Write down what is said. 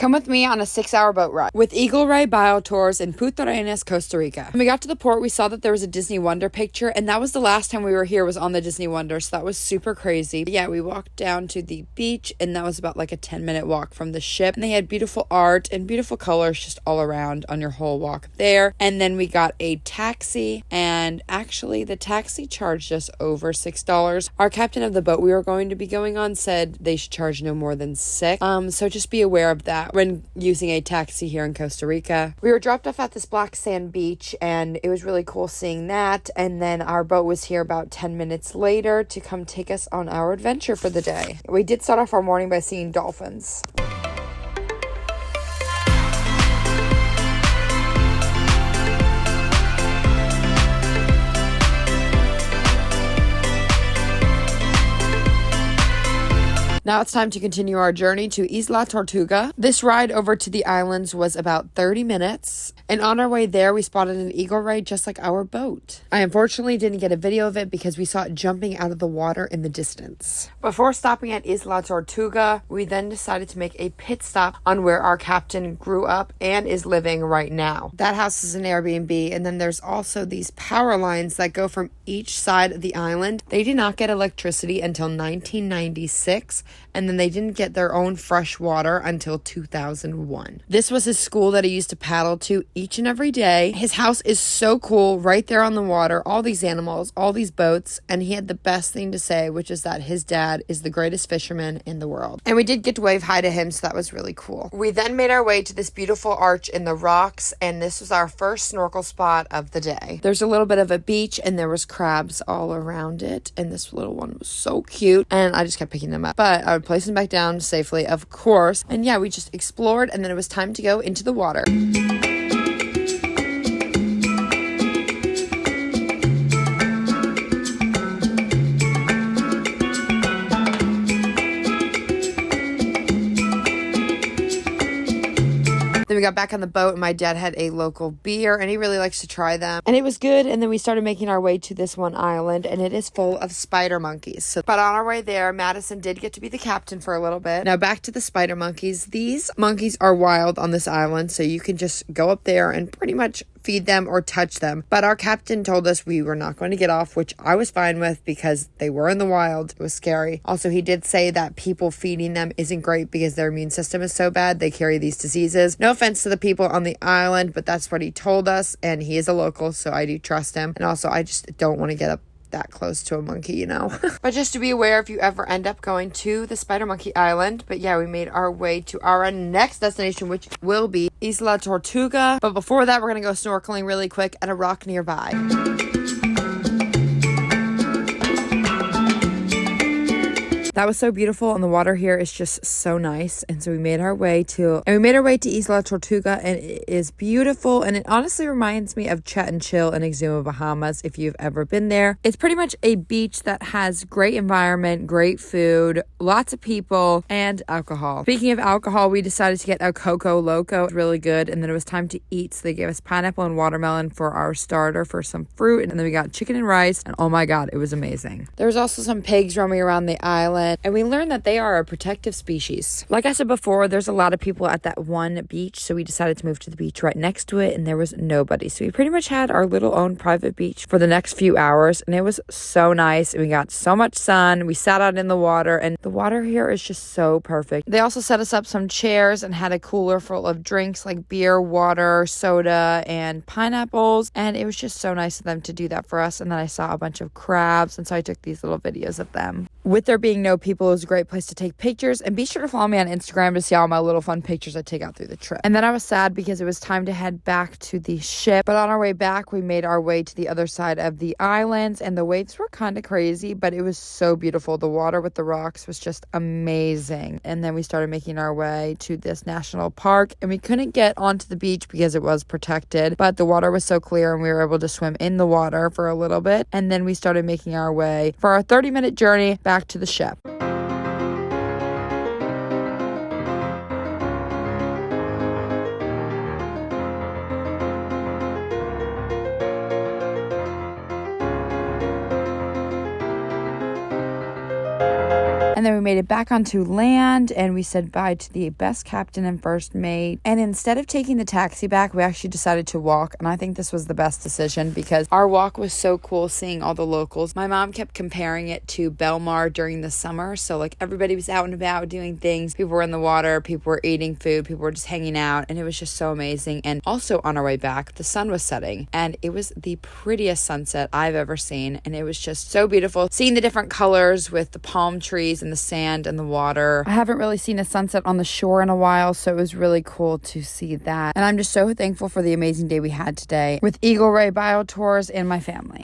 Come with me on a 6-hour boat ride with Eagleray Biotours in Puntarenas, Costa Rica. When we got to the port, we saw that there was a Disney Wonder picture, and that was the last time we were here was on the Disney Wonder, so that was super crazy. But yeah, we walked down to the beach, and that was about like a 10-minute walk from the ship, and they had beautiful art and beautiful colors just all around on your whole walk there. And then we got a taxi, and actually the taxi charged us over $6. Our captain of the boat we were going to be going on said they should charge no more than $6. So just be aware of that when using a taxi here in Costa Rica. We were dropped off at this black sand beach, and it was really cool seeing that. And then our boat was here about 10 minutes later to come take us on our adventure for the day. We did start off our morning by seeing dolphins. Now it's time to continue our journey to Isla Tortuga. This ride over to the islands was about 30 minutes. And on our way there, we spotted an eagleray just like our boat. I unfortunately didn't get a video of it because we saw it jumping out of the water in the distance. Before stopping at Isla Tortuga, we then decided to make a pit stop on where our captain grew up and is living right now. That house is an Airbnb, and then there's also these power lines that go from each side of the island. They did not get electricity until 1996. And then they didn't get their own fresh water until 2001. This was his school that he used to paddle to each and every day. His house is so cool, right there on the water, all these animals, all these boats, and he had the best thing to say, which is that his dad is the greatest fisherman in the world. And we did get to wave hi to him, so that was really cool. We then made our way to this beautiful arch in the rocks, and this was our first snorkel spot of the day. There's a little bit of a beach, and there was crabs all around it, and this little one was so cute, and I just kept picking them up. But I would place them back down safely, of course. And yeah, we just explored, and then it was time to go into the water. Then we got back on the boat, and my dad had a local beer, and he really likes to try them. And it was good, and then we started making our way to this one island, and it is full of spider monkeys. But on our way there, Madison did get to be the captain for a little bit. Now back to the spider monkeys. These monkeys are wild on this island, so you can just go up there and pretty much feed them or touch them. But our captain told us we were not going to get off, which I was fine with because they were in the wild. It was scary. Also, he did say that people feeding them isn't great because their immune system is so bad. They carry these diseases. No offense to the people on the island, but that's what he told us, and he is a local, so I do trust him. And also, I just don't want to get up that close to a monkey, you know. But just to be aware if you ever end up going to the Spider Monkey Island. But yeah, we made our way to our next destination, which will be Isla Tortuga. But before that, we're gonna go snorkeling really quick at a rock nearby. That was so beautiful, and the water here is just so nice. And so we made our way to Isla Tortuga, and it is beautiful, and it honestly reminds me of Chat and Chill in Exuma, Bahamas, if you've ever been there. It's pretty much a beach that has great environment, great food, lots of people, and alcohol. Speaking of alcohol, we decided to get a Coco Loco. It was really good, and then it was time to eat, so they gave us pineapple and watermelon for our starter for some fruit, and then we got chicken and rice, and oh my god, it was amazing. There was also some pigs roaming around the island, and we learned that they are a protective species. Like I said before, there's a lot of people at that one beach, so we decided to move to the beach right next to it, and there was nobody. So we pretty much had our little own private beach for the next few hours, and it was so nice, and we got so much sun. We sat out in the water, and the water here is just so perfect. They also set us up some chairs and had a cooler full of drinks like beer, water, soda, and pineapples, and it was just so nice of them to do that for us. And then I saw a bunch of crabs, and so I took these little videos of them. With there being no people, it was a great place to take pictures, and be sure to follow me on Instagram to see all my little fun pictures I take out through the trip. And then I was sad because it was time to head back to the ship, but on our way back, we made our way to the other side of the islands, and the waves were kind of crazy, but it was so beautiful. The water with the rocks was just amazing. And then we started making our way to this national park, and we couldn't get onto the beach because it was protected, but the water was so clear, and we were able to swim in the water for a little bit. And then we started making our way for our 30-minute journey back to the ship. And then we made it back onto land and we said bye to the best captain and first mate. And instead of taking the taxi back, we actually decided to walk. And I think this was the best decision because our walk was so cool seeing all the locals. My mom kept comparing it to Belmar during the summer. So like everybody was out and about doing things. People were in the water, people were eating food, people were just hanging out. And it was just so amazing. And also on our way back, the sun was setting and it was the prettiest sunset I've ever seen. And it was just so beautiful. Seeing the different colors with the palm trees and the sand and the water. I haven't really seen a sunset on the shore in a while, so it was really cool to see that. And I'm just so thankful for the amazing day we had today with Eagleray Biotours and my family.